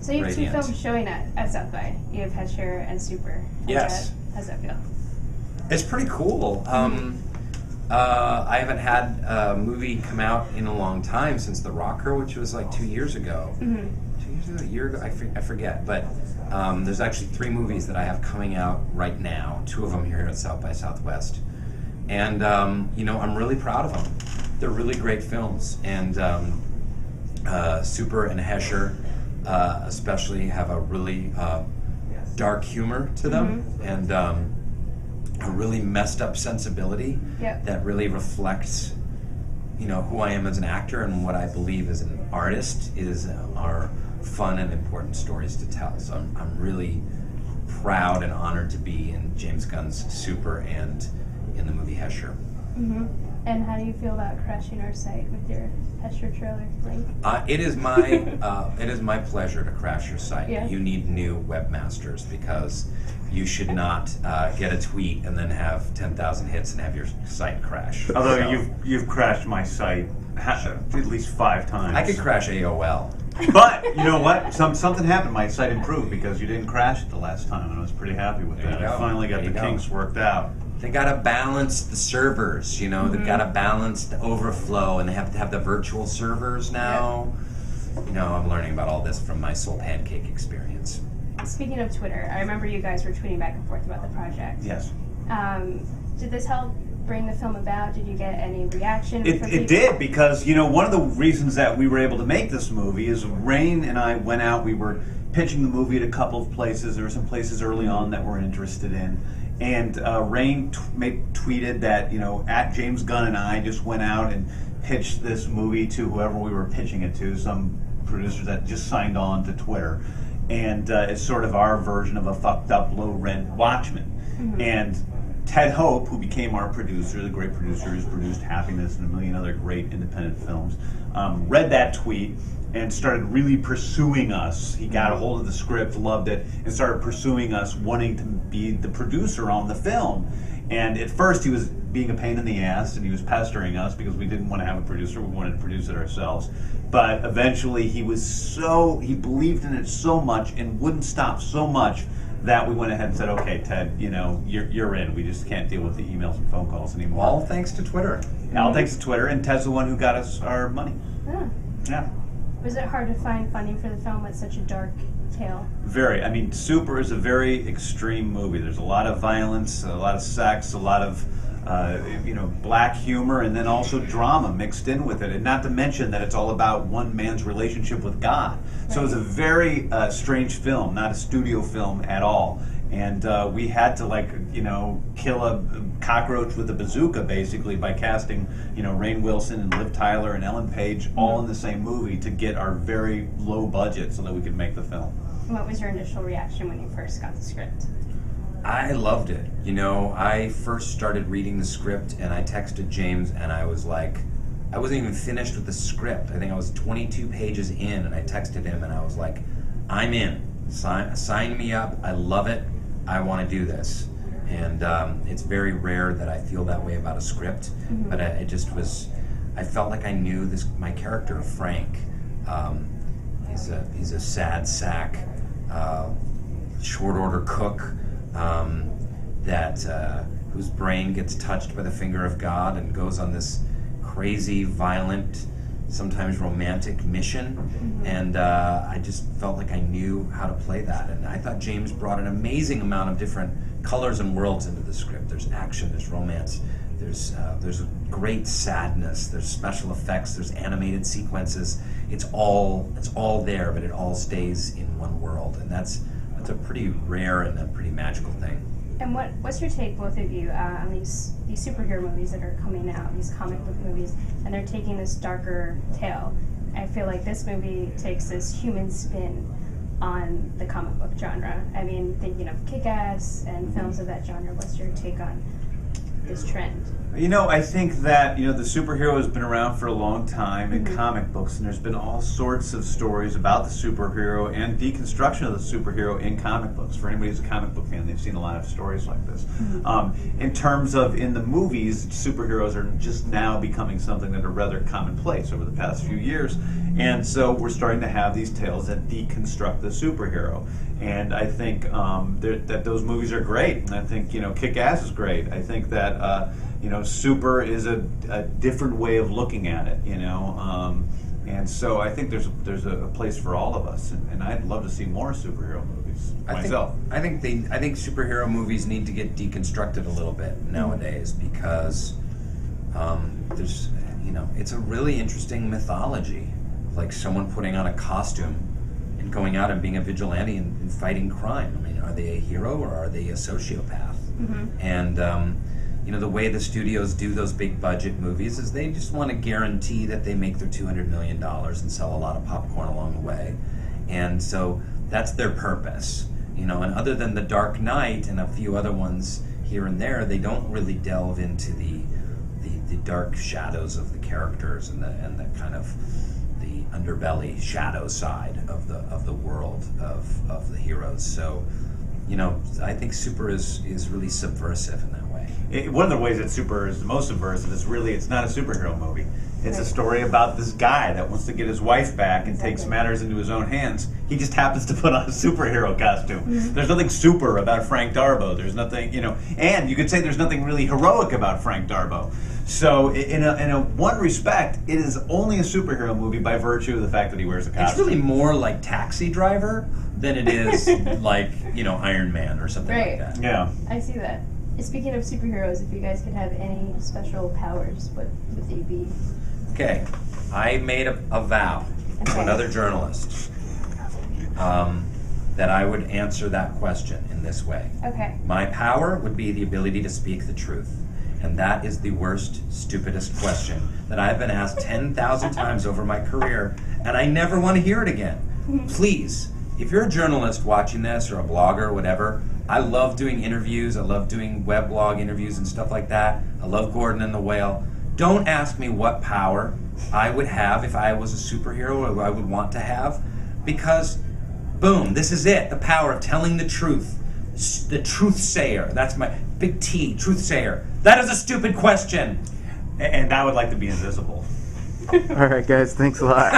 So you have two films showing at South by. You have Hesher and Super. Yes. How's that feel? It's pretty cool. I haven't had a movie come out in a long time since The Rocker, which was like 2 years ago. 2 years ago, a year ago, I forget. But there's actually 3 movies that I have coming out right now. 2 of them here at South by Southwest. And, I'm really proud of them. They're really great films. And Super and Hesher especially have a really dark humor to them. And a really messed up sensibility that really reflects, who I am as an actor and what I believe as an artist are fun and important stories to tell. So I'm really proud and honored to be in James Gunn's Super and in the movie Hesher. And how do you feel about crashing our site with your Hesher trailer link? It is my pleasure to crash your site. You need new webmasters because you should not get a tweet and then have 10,000 hits and have your site crash. Although you've crashed my site at least 5 times. I could crash AOL. But you know what? Something happened. My site improved because you didn't crash it the last time, and I was pretty happy with that. I finally got the kinks worked out. They got to balance the servers, They've got to balance the overflow, and they have to have the virtual servers now. I'm learning about all this from my Soul Pancake experience. Speaking of Twitter, I remember you guys were tweeting back and forth about the project. Yes. Did this help bring the film about? Did you get any reaction from people? It did, because, one of the reasons that we were able to make this movie is Rainn and I went out, we were pitching the movie at a couple of places. There were some places early on that we're interested in. And Rainn tweeted that, at James Gunn and I just went out and pitched this movie to whoever we were pitching it to, some producers that just signed on to Twitter. And it's sort of our version of a fucked up, low-rent Watchmen. And Ted Hope, who became our producer, the great producer who's produced Happiness and a million other great independent films, read that tweet and started really pursuing us. He got a hold of the script, loved it, and started pursuing us, wanting to be the producer on the film. And at first he was being a pain in the ass, and he was pestering us because we didn't want to have a producer, we wanted to produce it ourselves. But eventually he believed in it so much and wouldn't stop so much that we went ahead and said, okay, Ted, you're in. We just can't deal with the emails and phone calls anymore. All thanks to Twitter. All thanks to Twitter, and Ted's the one who got us our money. Yeah. Was it hard to find funding for the film with such a dark tale? Very. I mean, Super is a very extreme movie. There's a lot of violence, a lot of sex, a lot of black humor, and then also drama mixed in with it. And not to mention that it's all about one man's relationship with God. Right. So it's a very strange film, not a studio film at all. And we had to kill a cockroach with a bazooka, basically, by casting Rainn Wilson and Liv Tyler and Ellen Page all in the same movie to get our very low budget so that we could make the film. What was your initial reaction when you first got the script? I loved it. I first started reading the script and I texted James and I was like, I wasn't even finished with the script. I think I was 22 pages in and I texted him and I was like, I'm in. Sign me up. I love it. I want to do this. And it's very rare that I feel that way about a script, but it just was, I felt like I knew my character, Frank. He's a sad sack, short order cook, whose brain gets touched by the finger of God and goes on this crazy, violent, sometimes romantic mission, and I just felt like I knew how to play that. And I thought James brought an amazing amount of different colors and worlds into the script. There's action, there's romance, there's great sadness, there's special effects, there's animated sequences. It's all there, but it all stays in one world, and that's a pretty rare and a pretty magical thing. And what's your take, both of you, on these superhero movies that are coming out, these comic book movies, and they're taking this darker tale? I feel like this movie takes this human spin on the comic book genre. I mean, thinking of Kick-Ass and films of that genre, what's your take on this trend? You know, I think that, you know, the superhero has been around for a long time in comic books, and there's been all sorts of stories about the superhero and deconstruction of the superhero in comic books. For anybody who's a comic book fan, they've seen a lot of stories like this. In terms of in the movies, superheroes are just now becoming something that are rather commonplace over the past few years, and so we're starting to have these tales that deconstruct the superhero. And I think that those movies are great. And I think, you know, Kick-Ass is great. I think that you know, Super is a different way of looking at it, you know, and so I think there's a place for all of us, and I'd love to see more superhero movies myself. I think superhero movies need to get deconstructed a little bit nowadays because there's, you know, it's a really interesting mythology, like someone putting on a costume and going out and being a vigilante and fighting crime. I mean, are they a hero or are they a sociopath? And you know, the way the studios do those big budget movies is they just want to guarantee that they make their $200 million and sell a lot of popcorn along the way. And so that's their purpose. You know, and other than The Dark Knight and a few other ones here and there, they don't really delve into the dark shadows of the characters and the kind of the underbelly shadow side of the world of the heroes. So, you know, I think Super is really subversive in that way. One of the ways that Super is the most subversive is really it's not a superhero movie. It's a story about this guy that wants to get his wife back and takes matters into his own hands. He just happens to put on a superhero costume. There's nothing super about Frank Darbo. There's nothing, you know, and you could say there's nothing really heroic about Frank Darbo. So in a one respect, it is only a superhero movie by virtue of the fact that he wears a costume. It's really more like Taxi Driver than it is like, you know, Iron Man or something like that. Yeah. I see that. Speaking of superheroes, if you guys could have any special powers, what would they be? Okay, I made a vow to another journalist that I would answer that question in this way. Okay. My power would be the ability to speak the truth. And that is the worst, stupidest question that I've been asked 10,000 times over my career, and I never want to hear it again. Please, if you're a journalist watching this or a blogger or whatever, I love doing interviews, I love doing weblog interviews and stuff like that. I love Gordon and the Whale. Don't ask me what power I would have if I was a superhero or I would want to have, because, boom, this is it, the power of telling the truth. The truth sayer, that's my big T, truth sayer. That is a stupid question. And I would like to be invisible. All right, guys, thanks a lot.